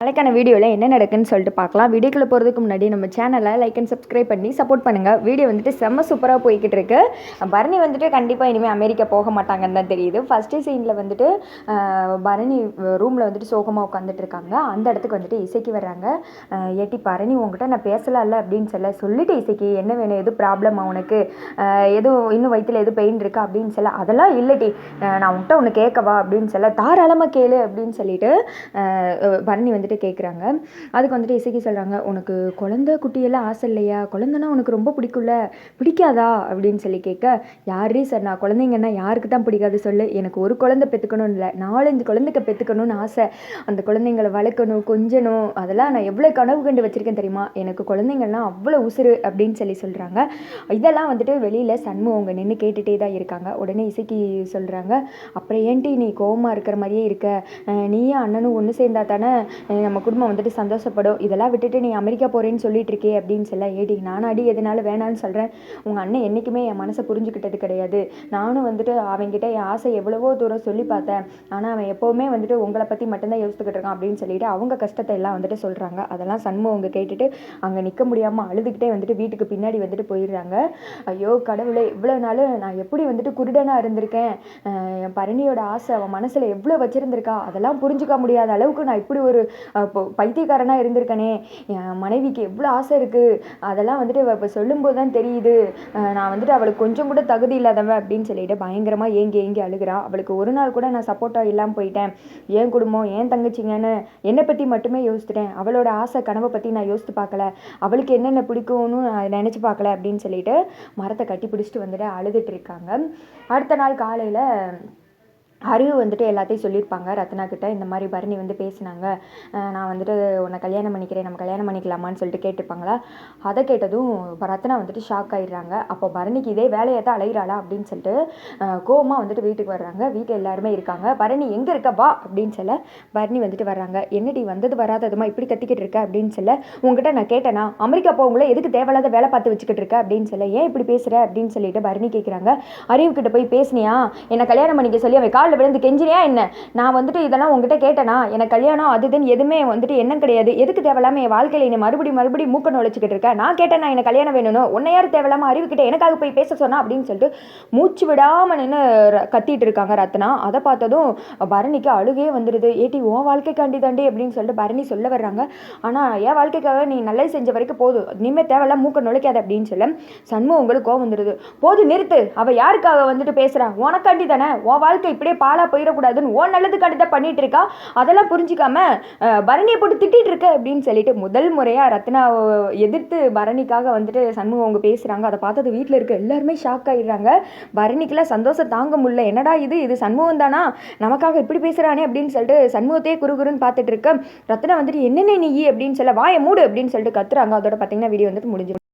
நாளைக்கான வீடியோவில் என்ன நடக்குன்னு சொல்லிட்டு பார்க்கலாம். வீடியோக்குள்ளே போகிறதுக்கு முன்னாடி நம்ம சேனலை லைக் அண்ட் சப்ஸ்கிரைப் பண்ணி சப்போர்ட் பண்ணுங்கள். வீடியோ வந்துட்டு செம்ம சூப்பராக போய்கிட்டு இருக்கு. பரணி வந்துட்டு கண்டிப்பாக இனிமேல் அமெரிக்கா போக மாட்டாங்கன்னு தான் தெரியுது. ஃபஸ்ட்டு சீனில் வந்துட்டு பரணி ரூமில் வந்துட்டு சோகமாக உட்காந்துட்டு இருக்காங்க. அந்த இடத்துக்கு வந்துட்டு இசைக்கு வர்றாங்க. ஏட்டி பரணி உங்ககிட்ட நான் பேசலாம்ல அப்படின்னு சொல்லிட்டு இசைக்கு என்ன வேணும், எது ப்ராப்ளமா உனக்கு, எதுவும் இன்னும் வயிற்றில் எதுவும் பெயின் இருக்கா அப்படின்னு அதெல்லாம் இல்லட்டி, நான் உங்கள்கிட்ட ஒன்று கேட்கவா அப்படின்னு தாராளமாக கேளு அப்படின்னு சொல்லிட்டு பரணி வந்துட்டு கேட்குறாங்க. அதுக்கு வந்துட்டு இசைக்கு சொல்கிறாங்க, உனக்கு குழந்தை குட்டியெல்லாம் ஆசை இல்லையா, குழந்தைன்னா உனக்கு ரொம்ப பிடிக்கும்ல, பிடிக்காதா அப்படின்னு கேட்க, யாரே சார் நான் குழந்தைங்கன்னா யாருக்கு தான் பிடிக்காது சொல்லு, எனக்கு ஒரு குழந்தை பெற்றுக்கணும்னு இல்லை, 4-5 குழந்தைக்கு பெற்றுக்கணும்னு ஆசை, அந்த குழந்தைங்களை வளர்க்கணும், கொஞ்சணும், அதெல்லாம் நான் எவ்வளோ கனவு கண்டு வச்சுருக்கேன் தெரியுமா, எனக்கு குழந்தைங்கள்லாம் அவ்வளோ உசுறு அப்படின்னு சொல்கிறாங்க. இதெல்லாம் வந்துட்டு வெளியில் சண்முகம் அவங்க நின்று கேட்டுகிட்டே தான் இருக்காங்க. உடனே இசைக்கு சொல்கிறாங்க, அப்புறம் ஏன்ட்டி நீ கோவமாக இருக்கிற மாதிரியே இருக்க, நீயும் அண்ணனும் ஒன்று சேர்ந்தா தானே நம்ம குடும்பம் வந்துட்டு சந்தோஷப்படும், இதெல்லாம் விட்டுட்டு நீ அமெரிக்கா போகிறேன்னு சொல்லிட்டு இருக்கே அப்படின்னு ஏடி நானாடி எதனால வேணான்னு சொல்கிறேன், உங்கள் அண்ணன் என்றைக்குமே என் மனசை புரிஞ்சுக்கிட்டது கிடையாது, நானும் வந்துட்டு அவங்ககிட்ட என் ஆசை எவ்வளவோ தூரம் சொல்லி பார்த்தேன், ஆனால் அவன் எப்போவுமே வந்துட்டு உங்களை பற்றி மட்டும்தான் யோசிச்சுக்கிட்டு இருக்கான் அப்படின்னு சொல்லிட்டு அவங்க கஷ்டத்தை எல்லாம் வந்துட்டு சொல்கிறாங்க. அதெல்லாம் சண்முகம் அவங்க கேட்டுட்டு அங்கே நிற்க முடியாமல் அழுதுகிட்டே வந்துட்டு வீட்டுக்கு பின்னாடி வந்துட்டு போயிடுறாங்க. ஐயோ கடவுளே, இவ்வளோ நாள் நான் எப்படி வந்துட்டு குருடனாக இருந்திருக்கேன், என் பரணியோட ஆசை அவன் மனசில் எவ்வளோ வச்சுருந்துருக்கா, அதெல்லாம் புரிஞ்சுக்க முடியாத அளவுக்கு நான் இப்படி ஒரு பைத்தியக்காரனாக இருந்திருக்கனே, என் மனைவிக்கு எவ்வளோ ஆசை இருக்குது, அதெல்லாம் வந்துட்டு இப்போ சொல்லும்போது தான் தெரியுது, நான் வந்துட்டு அவளுக்கு கொஞ்சம் கூட தகுதி இல்லாதவன் அப்படின்னு சொல்லிட்டு பயங்கரமாக ஏங்கி அழுகிறான். அவளுக்கு ஒரு நாள் கூட நான் சப்போர்ட்டாக இல்லாமல் போயிட்டேன், என் குடும்பம் என் தங்கச்சிங்கன்னு என்னை பற்றி மட்டுமே யோசித்துட்டேன், அவளோட ஆசை கனவை பற்றி நான் யோசித்து பார்க்கல, அவளுக்கு என்னென்ன பிடிக்கும்னு நினச்சி பார்க்கல அப்படின்னு சொல்லிட்டு மரத்தை கட்டி பிடிச்சிட்டு வந்துட்டு அழுதுட்டு இருக்காங்க. அடுத்த நாள் காலையில் அறிவு வந்துட்டு எல்லாத்தையும் சொல்லியிருப்பாங்க ரத்னா கிட்ட, இந்த மாதிரி பரணி வந்து பேசினாங்க, நான் வந்துட்டு உன்னை கல்யாணம் பண்ணிக்கிறேன், நம்ம கல்யாணம் பண்ணிக்கலாமான்னு சொல்லிட்டு கேட்டிருப்பாங்களா. அதை கேட்டதும் ரத்னா வந்துட்டு ஷாக் ஆகிடுறாங்க. அப்போ பரணிக்கு இதே வேலையை தான் அலைகிறாளா அப்படின்னு சொல்லிட்டு கோவமாக வந்துட்டு வீட்டுக்கு வர்றாங்க. வீட்டில் எல்லாருமே இருக்காங்க. பரணி எங்கே இருக்க வா அப்படின்னு பரணி வந்துட்டு வர்றாங்க. என்னடி வந்தது வராததுமா இப்படி கத்திக்கிட்டு இருக்க அப்படின்னு உங்ககிட்ட நான் கேட்டேனா, அமெரிக்கா போகங்கள எதுக்கு தேவையில்லாத வேலை பார்த்து வச்சுக்கிட்டு இருக்க அப்படின்னு ஏன் இப்படி பேசுகிற அப்படின்னு சொல்லிட்டு பரணி கேட்குறாங்க. அறிவுக்கிட்ட போய் பேசினியா, என்னை கல்யாணம் பண்ணிக்க சொல்லி அவன் விழுந்து கெஞ்சினியா என்ன, நான் வந்துட்டு இதெல்லாம் உங்ககிட்ட கேட்டேனா, எனக்கு கல்யாணம் அதுன்னு எதுவுமே வந்துட்டு என்ன கிடையாது, எதுக்கு தேவையில்லாம என் வாழ்க்கையில என்னை மறுபடியும் மூக்க நுழைச்சிக்கிட்டு இருக்கேன், நான் கேட்டேன் நான் எனக்கு கல்யாணம் வேணும், உன்னை யார் தேவையில்லாம அறிவுக்கிட்ட எனக்காக போய் பேச சொன்னா அப்படின்னு சொல்லிட்டு மூச்சு விடாம நின்று கத்திட்டு இருக்காங்க ரத்னா. அதை பார்த்ததும் பரணிக்கு அழுகே வந்துடுது. ஏட்டி உன் வாழ்க்கைக்காண்டி தாண்டி அப்படின்னு சொல்லிட்டு பரணி சொல்ல வர்றாங்க. ஆனால் என் வாழ்க்கைக்காக நீ நல்லது செஞ்ச வரைக்கும் போதும், இனிமேல் தேவையில்லாம் மூக்க நுழைக்காத அப்படின்னு சண்முகம் உங்களுக்கு கோவம் வந்துடுது. போது நிறுத்து, அவள் யாருக்காக வந்துட்டு பேசுகிறா, உனக்காண்டி தானே, உன் வாழ்க்கை இப்படியே பாலா போயிடக்கூடாதுன்னு ஓ நல்லதுக்காண்டி தான் பண்ணிட்டு இருக்கா, அதெல்லாம் புரிஞ்சிக்காம பரணியை போட்டு திட்டிட்டு இருக்க அப்படின்னு சொல்லிட்டு முதல் முறையா ரத்னா எதிர்த்து பரணிக்காக வந்துட்டு சண்முகம் அவங்க பேசுறாங்க. அதை பார்த்தது வீட்டில் இருக்க எல்லாருமே ஷாக் ஆயிடுறாங்க. பரணிக்கெல்லாம் சந்தோஷம் தாங்க முடியல. என்னடா இது சண்முகம் தானா நமக்காக இப்படி பேசுறானே அப்படின்னு சொல்லிட்டு சண்முகத்தையே குறுகுறுன்னு பார்த்துட்டு இருக்க ரத்னா வந்துட்டு என்னென்ன நீ அப்படின்னு வாயை மூடு அப்படின்னு சொல்லிட்டு கத்துறாங்க. அதோட பார்த்தீங்கன்னா வீடியோ வந்துட்டு முடிஞ்சிடும்.